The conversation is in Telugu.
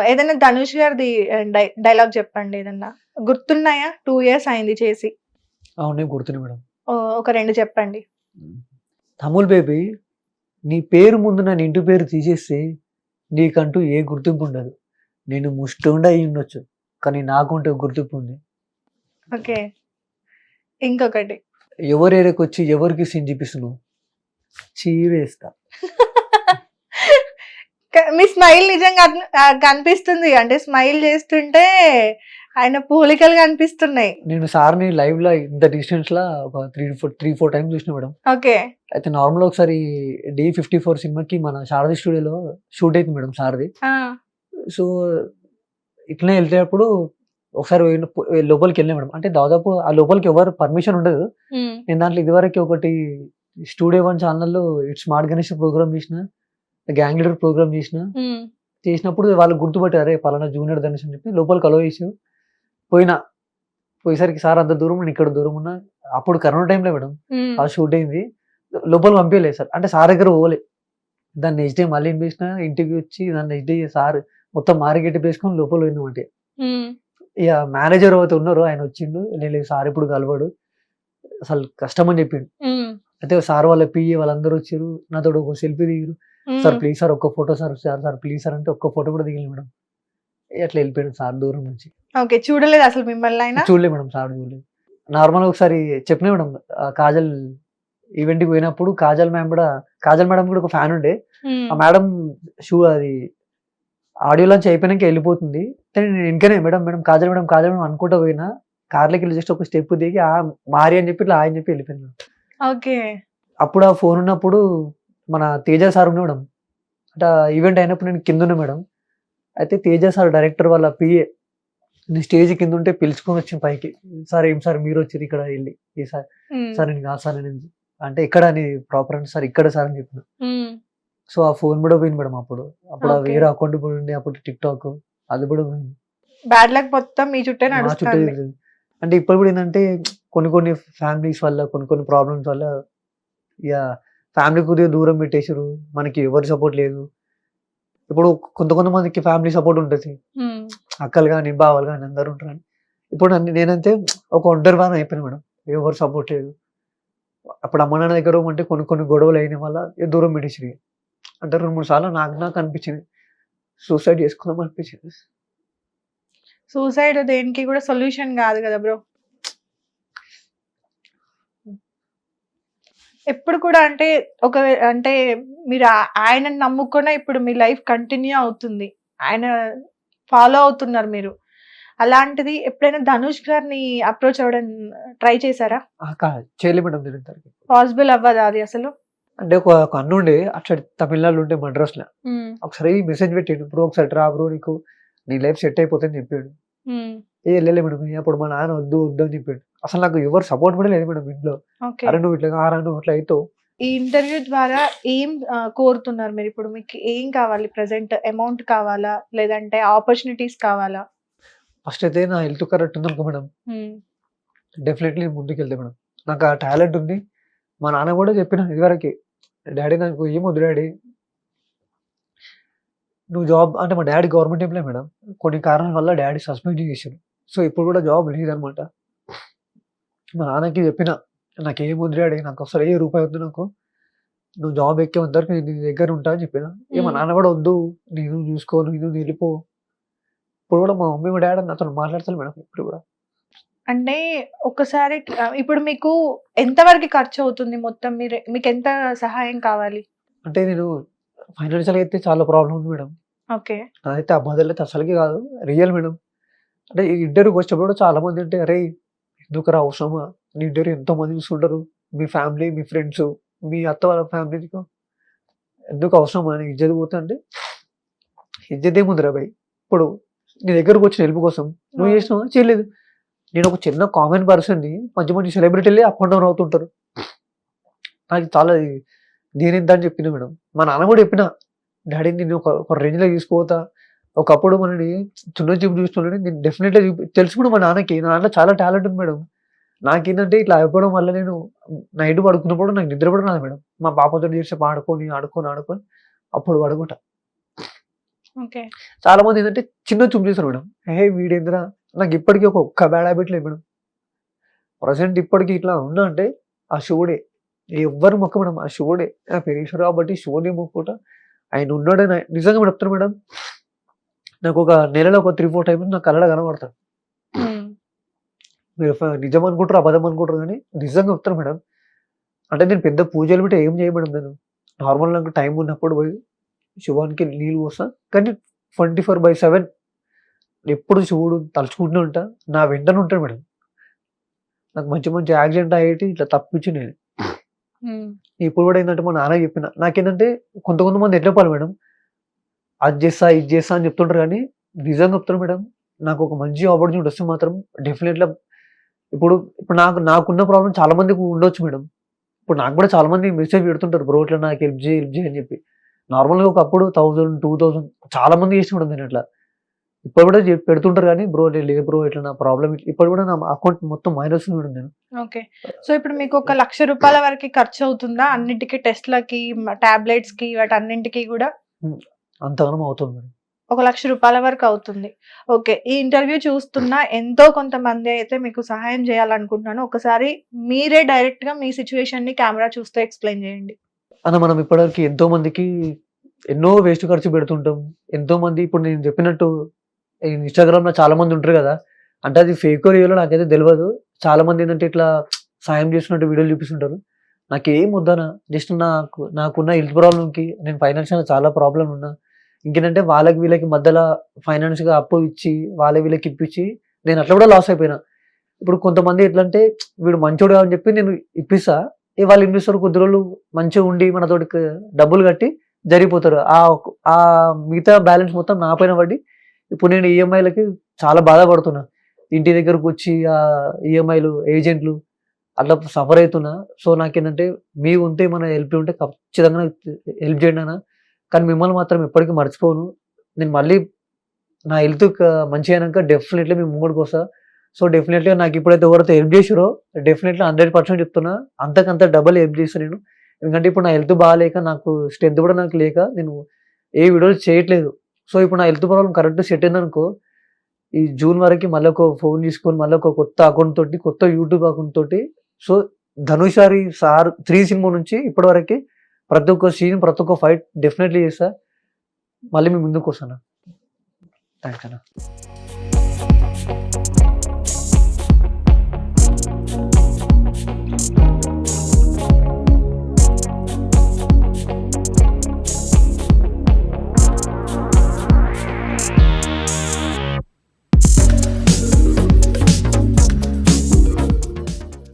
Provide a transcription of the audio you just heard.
ఏదైనా ధనుష్ గారిది డైలాగ్ చెప్పండి ఏదన్నా. గుర్తున్నాయా? 2 ఇయర్స్ అయింది చేసి. అవునే గుర్తున్నాయి మేడం. ఒక 2 చెప్పండి. తమ్ముల్ బేబీ, నీ పేరు ముందు నన్ను ఇంటి పేరు తీసేస్తే నీకంటూ ఏ గుర్తింపు ఉండదు. నేను ముష్టోండి అయి ఉండొచ్చు, కానీ నాకుంటే గుర్తింపు ఉంది. ఓకే. ఇంకొకటి. ఎవరి ఏరియాకొచ్చి ఎవరికి సీన్ చూపిస్తున్నావు, చీరేస్తా. మీ స్మైల్ నిజంగా కనిపిస్తుంది. అంటే స్మైల్ చేస్తుంటే ఆయన పోలికలు కనిపిస్తున్నాయి. నేను సార్ని లైవ్ లో ఇంత డిస్టెన్స్ లా ఒక 3-4 టైమ్స్ చూసిన మేడం. ఓకే. అయితే నార్మల్ ఒకసారి D54 సినిమాకి మన శారది స్టూడియోలో షూట్ అయింది మేడం సార్ది. సో ఇట్లనే వెళ్తేటప్పుడు ఒకసారి లోపలికి వెళ్ళినా మేడం. అంటే దాదాపు ఆ లోపలికి ఎవరు పర్మిషన్ ఉండదు. నేను దాంట్లో ఇదివరకు ఒకటి స్టూడియో 1 ఛానల్లో ఇట్స్ స్మార్ట్ గణేష్ ప్రోగ్రామ్ చేసిన, గ్యాంగ్ లీడర్ ప్రోగ్రామ్ చేసినప్పుడు వాళ్ళు గుర్తుపట్టారే పలానా జూనియర్ ధనుష్ అని చెప్పి లోపలికి అలో చేసి పోయేసరికి సార్ అంత దూరం నేను ఇక్కడ దూరం ఉన్నా. అప్పుడు కరోనా టైంలో మేడం ఆ షూట్ అయింది. లోపల పంపించలేదు సార్. అంటే సార్ దగ్గర పోలే. దాన్ని నెక్స్ట్ డే మళ్ళీ ఇన్వేసిన ఇంటికి వచ్చి దాన్ని నెక్స్ట్ డే సార్ మొత్తం మారిగెట్టి వేసుకొని లోపల పోయినామంటే ఇక మేనేజర్ అయితే ఉన్నారు, ఆయన వచ్చిండు. నేను సార్ ఇప్పుడు కలవాడు, అసలు కష్టం అని చెప్పిండు. అయితే సార్ వాళ్ళ పిఏ వాళ్ళందరూ వచ్చారు, నాతో ఒక సెల్ఫీ దిగారు. సార్ ప్లీజ్ సార్ ఒక్క photo sir, sir please sir అంటే ఒక్క ఫోటో కూడా దిగలేదు మేడం. అట్లా వెళ్ళిపోయాడు సార్ దూరం నుంచి. ఓకే. చూడలేదు అసలు మిమ్మల్ని ఆయన? చూడలేదు మేడం, సార్ చూడలేదు. నార్మల్ ఒకసారి చెప్పినా మేడం, కాజల్ ఈవెంట్కి పోయినప్పుడు కాజల్ మేడం కూడా ఒక ఫ్యాన్ ఉండే. ఆ మేడం అది ఆడియో లాంచ్ అయిపోయినాక వెళ్ళిపోతుంది. నేను ఇంకనే మేడం కాజల్ మేడం అనుకుంటా పోయినా, కార్లోకి వెళ్ళి జస్ట్ ఒక స్టెప్ దిగి మారి అని చెప్పి ఇట్లా ఆయన చెప్పి వెళ్ళిపోయింది. ఓకే. అప్పుడు ఆ ఫోన్ ఉన్నప్పుడు మన తేజ సార్ ఉన్నా మేడం. అంటే ఈవెంట్ అయినప్పుడు నేను కింద ఉన్నా మేడం. అయితే తేజ సార్ డైరెక్టర్ వాళ్ళ పిఏ నేను స్టేజ్ కింద ఉంటే పిలుచుకొని వచ్చి పైకి, సార్ ఏం సార్ మీరు వచ్చారు ఇక్కడ వెళ్ళి, ఏ సార్ సార్ నేను కాదు సార్ నేను అంటే ఎక్కడ అని ప్రాపర్ అంటే సార్ ఇక్కడ సార్ అని చెప్పిన. సో ఆ ఫోన్ కూడా పోయింది మేడం. అప్పుడు వేరే అకౌంట్ కూడా ఉండే, అప్పుడు టిక్ టాక్ అది కూడా పోయింది. బ్యాడ్ లక్ మొత్తం మీ చుట్టే నడుస్తుంది. అంటే ఇప్పుడు కూడా ఏంటంటే కొన్ని ఫ్యామిలీస్ వల్ల కొన్ని ప్రాబ్లమ్స్ వల్ల ఇక ఫ్యామిలీ కొద్దిగా దూరం పెట్టేసారు, మనకి ఎవరి సపోర్ట్ లేదు. ఇప్పుడు కొంతమందికి ఫ్యామిలీ సపోర్ట్ ఉంటుంది, అక్కలు కానీ బావలు కానీ అందరు ఉంటారు. ఇప్పుడు నేనంతే ఒక ఒంటరి వారం అయిపోయినా మేడం, ఎవరు సపోర్ట్ లేదు. అప్పుడు అమ్మ నాన్న దగ్గర అంటే కొన్ని గొడవలు అయిన వల్ల దూరం పెట్టేసి అంటే 2-3 సార్లు నాకు అనిపించింది సూసైడ్ చేసుకుందాం అనిపించింది. సూసైడ్ దేనికి కూడా సొల్యూషన్ కాదు కదా బ్రో. ఎప్పుడు కూడా అంటే అంటే మీరు ఆయన నమ్ముకునే ఇప్పుడు మీ లైఫ్ కంటిన్యూ అవుతుంది, ఆయన ఫాలో అవుతున్నారు మీరు. అలాంటిది ఎప్పుడైనా ధనుష్ గారిని అప్రోచ్ అవ్వడం ట్రై చేశారా? చేయలేదు మేడం. పాసిబుల్ అవ్వదా అది అసలు? అంటే ఒక అన్న ఉండే అక్కడ తమిళనాడు ఉండే మద్రాస్ లో, ఒకసారి మెసేజ్ పెట్టాడు, బ్రో ఒకసారి రా బ్రో నీకు నీ లైఫ్ సెట్ అయిపోతుంది చెప్పాడు. వెళ్ళలే మేడం. అప్పుడు మా నాన్న వద్దు అని చెప్పాడు. అసలు నాకు ఎవరు సపోర్ట్ కూడా లేదు మేడం ఇంట్లో. అరే నువ్వు ఇట్లా అవుతావు. ఈ ఇంటర్వ్యూ ద్వారా ఏం కోరుతున్నారు మీరు ఇప్పుడు? మీకు ఏం కావాలి? ప్రెసెంట్ అమౌంట్ కావాలా, లేదంటే ఆపర్చునిటీస్ కావాలా? ఫస్ట్ అయితే నా హెల్త్ కరెక్ట్ ఉంది అనుకో మేడం, డెఫినెట్లీ ముందుకు వెళ్తే మేడం. నాకు ఆ టాలెంట్ ఉంది. మా నాన్న కూడా చెప్పిన ఇదివరకు, డాడీ నాకు ఏమొద్దు డాడీ నువ్వు జాబ్ అంటే, మా డాడీ గవర్నమెంట్ ఎంప్లాయ్ మేడం. కొన్ని కారణాల వల్ల డాడీ సస్పెండ్ చేశాడు. సో ఇప్పుడు కూడా జాబ్ లేదనమాట. మా నాన్నకి చెప్పిన, నాకేమొద్దు డాడీ, నాకు అసలు ఏ రూపాయి వద్దు, నాకు నువ్వు జాబ్ ఎక్కే వద్దరికి నేను నీ దగ్గర ఉంటా అని చెప్పిన. మా నాన్న కూడా వద్దు, నేను చూసుకో, నువ్వు వెళ్ళిపో. ఇప్పుడు కూడా మా మమ్మీ మా డాడీ నాతో మాట్లాడతాను మేడం ఇప్పుడు కూడా. అంటే ఒక్కసారి ఇప్పుడు మీకు ఎంతవరకు ఖర్చు అవుతుంది మొత్తం? మీకు ఎంత సహాయం కావాలి? అంటే నేను ఫైనాన్షియల్ అయితే చాలా ప్రాబ్లం ఉంది మేడం. ఓకే. అదైతే ఆ బాధలు అయితే అసలుకి కాదు, రియల్ మేడం. అంటే ఈ ఇంటర్వ్యూకి వచ్చినప్పుడు చాలా మంది అంటే, అరే ఎందుకురా అవసరమా, నీ ఇంటర్వ్యూ ఎంతో మంది చూస్తుంటారు, మీ ఫ్యామిలీ మీ ఫ్రెండ్స్ మీ అత్త వాళ్ళ ఫ్యామిలీకి ఎందుకు అవసరమా అని ఇజ్జత్ పోతా అంటే, ఇజ్జత్ ఏముందిరా భయ్. ఇప్పుడు నీ దగ్గరకు వచ్చిన హెల్ప్ కోసం నువ్వు చేసినావా? చేయలేదు. నేను ఒక చిన్న కామన్ పర్సన్ని మంచి సెలబ్రిటీలే అప్ అండ్ డౌన్ అవుతుంటారు. నాకు చాలా నేనెంత అని చెప్పిన మేడం. మా నాన్న కూడా చెప్పిన, డాడీ నేను ఒక రేంజ్లో తీసుకుపోతా, ఒకప్పుడు మనని చిన్న చూపు చూస్తున్నాడు, నేను డెఫినెట్గా తెలుసు కూడా మా నాన్నకి. నా దాంట్లో చాలా టాలెంట్ ఉంది మేడం. నాకేంటంటే ఇట్లా అయిపోవడం వల్ల నేను నైట్ పడుకున్నప్పుడు నాకు నిద్ర కూడా రాదు మేడం. మా పాపతో చేసి ఆడుకొని అప్పుడు పడుకుంటా. ఓకే. చాలా మంది ఏంటంటే చిన్న చూపు చూస్తారు మేడం. వీడేందిరా, నాకు ఇప్పటికీ ఒక్క బ్యాడ్ హ్యాబిట్ లేదు మేడం. ప్రెజెంట్ ఇప్పటికి ఇట్లా ఉన్నా అంటే ఆ శివుడే. ఎవ్వరు మొక్క మేడం, ఆ శివుడే. నా పేరు ఈశ్వర్ కాబట్టి శివుడిని మొక్కుకుంటా. ఆయన ఉన్నాడని నిజంగా మేడం చెప్తున్నా మేడం. నాకు ఒక నెలలో ఒక 3, 4 టైమ్స్ నా కళ్ళలో కనబడతాడు. హ్మ్. మీరు నిజం అనుకుంటారు, అబద్ధం అనుకుంటారు కానీ నిజంగా చెప్తాను మేడం. అంటే నేను పెద్ద పూజలు బిట్ట ఏం చేయను మేడం నేను. నార్మల్ నాకు టైం ఉన్నప్పుడు పోయి శివానికి నీళ్ళు పోస్తా. కానీ 24/7 ఎప్పుడు శివుడు తలుచుకుంటూనే ఉంటా. నా వెంటనే ఉంటాడు మేడం. నాకు మంచి మంచి యాక్సిడెంట్ అయ్యేటి ఇట్లా తప్పించి నేను. హ్మ్. ఇప్పుడు కూడా ఏంటంటే మా నాన్నకి చెప్పిన. నాకేంటంటే కొంతమంది ఎట్లా చెప్పాలి మేడం, అది చేస్తా, ఇది చేస్తా అని చెప్తుంటారు కానీ నిజంగా చెప్తున్నా మేడం. నాకు ఒక మంచి ఆపర్చునిటీ వస్తే మాత్రం డెఫినెట్‌గా ఇప్పుడు ఇప్పుడు నాకున్న ప్రాబ్లమ్ చాలా మందికి ఉండొచ్చు మేడం. ఇప్పుడు నాకు కూడా చాలా మంది మెసేజ్ పెడుతుంటారు. బ్రో ఇట్లా నాకు హెల్ప్ చేయి, హెల్ప్ చేయి అని చెప్పి. నార్మల్‌గా ఒకప్పుడు 1000, 2000 చాలా మంది చేసిన మేడం నేను అట్లా. ఇప్పుడు కూడా పెడుతుంటారు కానీ బ్రో లేదు బ్రో ఇట్లా నా ప్రాబ్లమ్ ఇప్పుడు కూడా నా అకౌంట్ మొత్తం మైనస్ మేడం నేను. ఓకే. సో, ఇప్పుడు మీకు ఒక ₹1,00,000 వరకి ఖర్చవుతుందా? అన్నిటికి టెస్ట్‌లకి, టాబ్లెట్స్‌కి వాటన్నింటికి గూడా? హ్మ్. అంతగనం అవుతుంది మేడం. ఒక ₹1,00,000 వరకు అవుతుంది. ఓకే. ఈ ఇంటర్వ్యూ చూస్తున్న ఎంతో కొంతమంది అయితే మీకు సహాయం చేయాలనుకుంటున్నాను. ఒకసారి మీరే డైరెక్ట్‌గా మీ సిట్యుయేషన్‌ని కెమెరా చూస్తూ ఎక్స్‌ప్లెయిన్ చేయండి. మనం ఇప్పటివరకు ఎంతో మందికి ఎన్నో వేస్ట్ ఖర్చు పెడుతుంటాం. ఎంతో మంది ఇప్పుడు నేను చెప్పినట్టు ఇన్‌స్టాగ్రామ్‌లో చాలా మంది ఉంటారు కదా! అంటే అది ఫేకో రియలో నాకైతే తెలవదు. చాలా మంది ఏందంటే ఇట్లా సాయం చేస్తున్నట్టు వీడియోలు చూపిస్తుంటారు. నాకేం వద్దన జస్ట్ నాకున్న హెల్త్ ప్రాబ్లమ్‌కి నేను ఫైనాన్షియల్‌గా చాలా ప్రాబ్లమ్ ఉన్నా. ఇంకేంటంటే వాళ్ళకి వీళ్ళకి మధ్యలో ఫైనాన్స్‌గా అప్పు ఇచ్చి, వీళ్ళకి ఇప్పించి నేను అట్లా కూడా లాస్ అయిపోయినా. ఇప్పుడు కొంతమంది ఎట్లంటే వీడు మంచోడు అని చెప్పి నేను ఇప్పిస్తా. వాళ్ళు ఏం చేస్తారు కొద్ది రోజులు మంచిగా ఉండి మనతోటి డబ్బులు కట్టి జరిగిపోతారు. ఆ మిగతా బ్యాలెన్స్ మొత్తం నా పైన పడి ఇప్పుడు నేను ఈఎంఐలకి చాలా బాధపడుతున్నా. ఇంటి దగ్గరకొచ్చి ఈఎంఐలు, ఏజెంట్‌లు అట్లా సఫర్ అయితున్నా. సో, నాకేంటంటే మీ వంతు ఏమైనా హెల్ప్ ఉంటే ఖచ్చితంగా హెల్ప్ చేయండి అన్న. కానీ మిమ్మల్ని మాత్రం ఎప్పటికీ మర్చిపోను. నేను మళ్ళీ నా హెల్త్ మంచిగా అయినాక డెఫినెట్‌లీ మీ ముంగడికొస్తా. సో, డెఫినెట్‌గా నాకు ఇప్పుడైతే ఎవరైతే హెల్ప్ చేసిర్రో డెఫినెట్‌లీ 100% చెప్తున్నా. అంతకంత డబుల్ హెల్ప్ చేస్తా నేను. ఎందుకంటే ఇప్పుడు నా హెల్త్ బాగాలేక నాకు స్ట్రెంత్ కూడా నాకు లేక నేను ఏ వీడియోలు చేయట్లేదు. సో, ఇప్పుడు నా హెల్త్ ప్రాబ్లమ్ కరెక్ట్ సెట్ అయిందనుకో, ఈ జూన్ వరకి మళ్ళీ ఒక ఫోన్ తీసుకొని మళ్ళీ ఒక కొత్త అకౌంట్ తోటి, కొత్త యూట్యూబ్ అకౌంట్ తోటి సో, 'ధనుషారి సార్' 3 సినిమా నుంచి ఇప్పటి వరకి ప్రతి ఒక్క సీన్, ప్రతి ఒక్క ఫైట్ డెఫినెట్‌లీ చేస్తా. మళ్ళీ మీ ముందుకొస్తాను. థాంక్స్ అన్న.